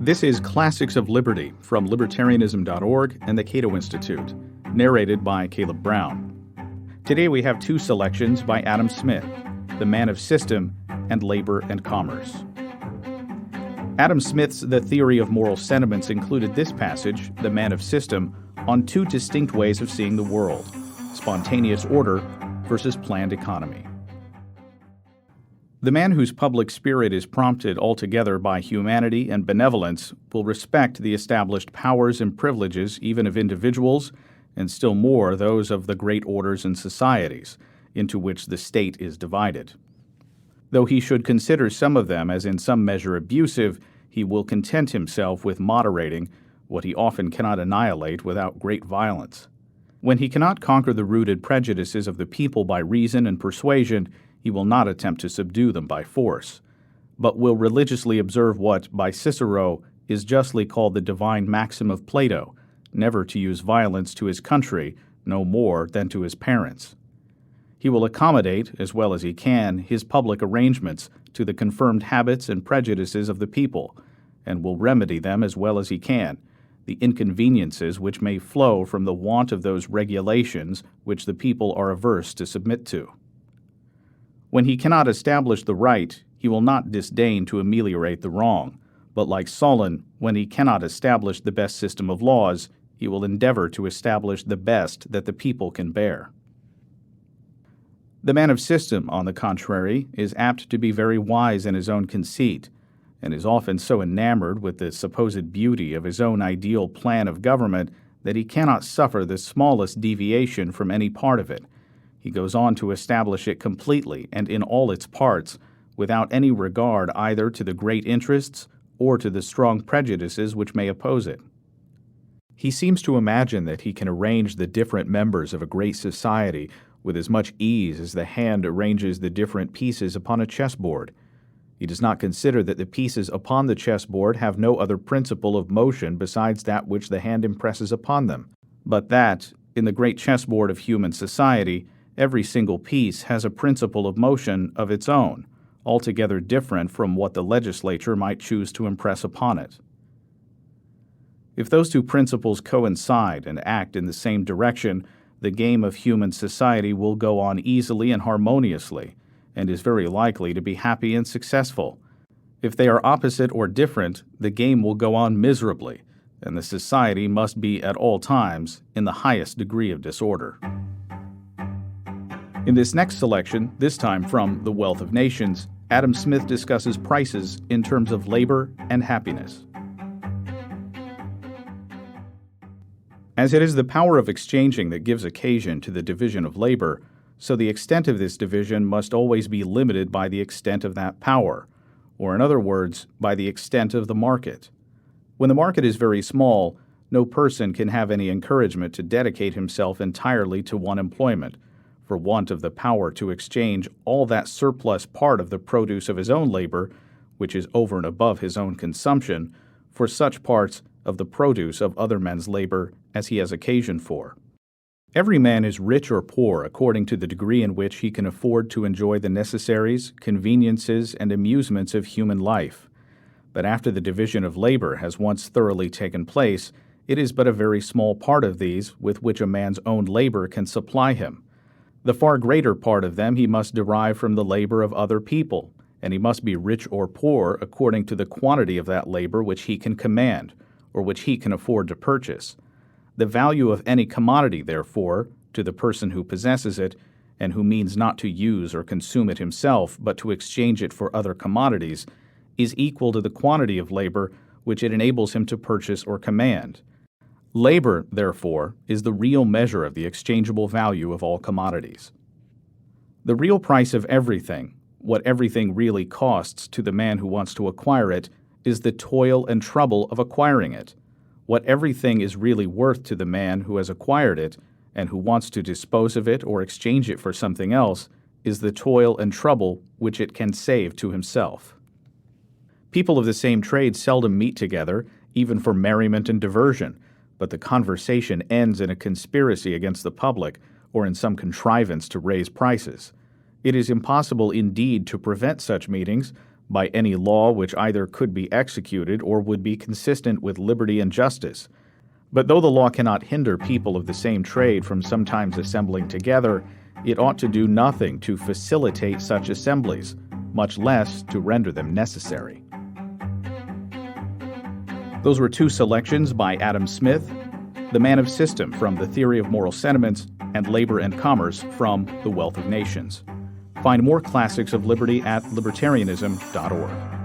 This is Classics of Liberty from Libertarianism.org and the Cato Institute, narrated by Caleb Brown. Today we have two selections by Adam Smith, The Man of System and Labor and Commerce. Adam Smith's The Theory of Moral Sentiments included this passage, The Man of System, on two distinct ways of seeing the world, spontaneous order versus planned economy. The man whose public spirit is prompted altogether by humanity and benevolence will respect the established powers and privileges even of individuals, and still more those of the great orders and societies, into which the state is divided. Though he should consider some of them as in some measure abusive, he will content himself with moderating what he often cannot annihilate without great violence. When he cannot conquer the rooted prejudices of the people by reason and persuasion, he will not attempt to subdue them by force, but will religiously observe what, by Cicero, is justly called the divine maxim of Plato, never to use violence to his country, no more than to his parents. He will accommodate, as well as he can, his public arrangements to the confirmed habits and prejudices of the people, and will remedy them as well as he can, the inconveniences which may flow from the want of those regulations which the people are averse to submit to. When he cannot establish the right, he will not disdain to ameliorate the wrong, but like Solon, when he cannot establish the best system of laws, he will endeavor to establish the best that the people can bear. The man of system, on the contrary, is apt to be very wise in his own conceit, and is often so enamored with the supposed beauty of his own ideal plan of government that he cannot suffer the smallest deviation from any part of it. He goes on to establish it completely and in all its parts, without any regard either to the great interests or to the strong prejudices which may oppose it. He seems to imagine that he can arrange the different members of a great society with as much ease as the hand arranges the different pieces upon a chessboard. He does not consider that the pieces upon the chessboard have no other principle of motion besides that which the hand impresses upon them, but that, in the great chessboard of human society, every single piece has a principle of motion of its own, altogether different from what the legislature might choose to impress upon it. If those two principles coincide and act in the same direction, the game of human society will go on easily and harmoniously, and is very likely to be happy and successful. If they are opposite or different, the game will go on miserably, and the society must be at all times in the highest degree of disorder. In this next selection, this time from The Wealth of Nations, Adam Smith discusses prices in terms of labor and happiness. As it is the power of exchanging that gives occasion to the division of labor, so the extent of this division must always be limited by the extent of that power, or in other words, by the extent of the market. When the market is very small, no person can have any encouragement to dedicate himself entirely to one employment, for want of the power to exchange all that surplus part of the produce of his own labor, which is over and above his own consumption, for such parts of the produce of other men's labor as he has occasion for. Every man is rich or poor according to the degree in which he can afford to enjoy the necessaries, conveniences, and amusements of human life. But after the division of labor has once thoroughly taken place, it is but a very small part of these with which a man's own labor can supply him. The far greater part of them he must derive from the labor of other people, and he must be rich or poor according to the quantity of that labor which he can command, or which he can afford to purchase. The value of any commodity, therefore, to the person who possesses it, and who means not to use or consume it himself, but to exchange it for other commodities, is equal to the quantity of labor which it enables him to purchase or command. Labor, therefore, is the real measure of the exchangeable value of all commodities. The real price of everything, what everything really costs to the man who wants to acquire it, is the toil and trouble of acquiring it. What everything is really worth to the man who has acquired it, and who wants to dispose of it or exchange it for something else, is the toil and trouble which it can save to himself. People of the same trade seldom meet together, even for merriment and diversion, but the conversation ends in a conspiracy against the public, or in some contrivance to raise prices. It is impossible indeed to prevent such meetings, by any law which either could be executed or would be consistent with liberty and justice. But though the law cannot hinder people of the same trade from sometimes assembling together, it ought to do nothing to facilitate such assemblies, much less to render them necessary. Those were two selections by Adam Smith, The Man of System from The Theory of Moral Sentiments, and Labor and Commerce from The Wealth of Nations. Find more classics of liberty at libertarianism.org.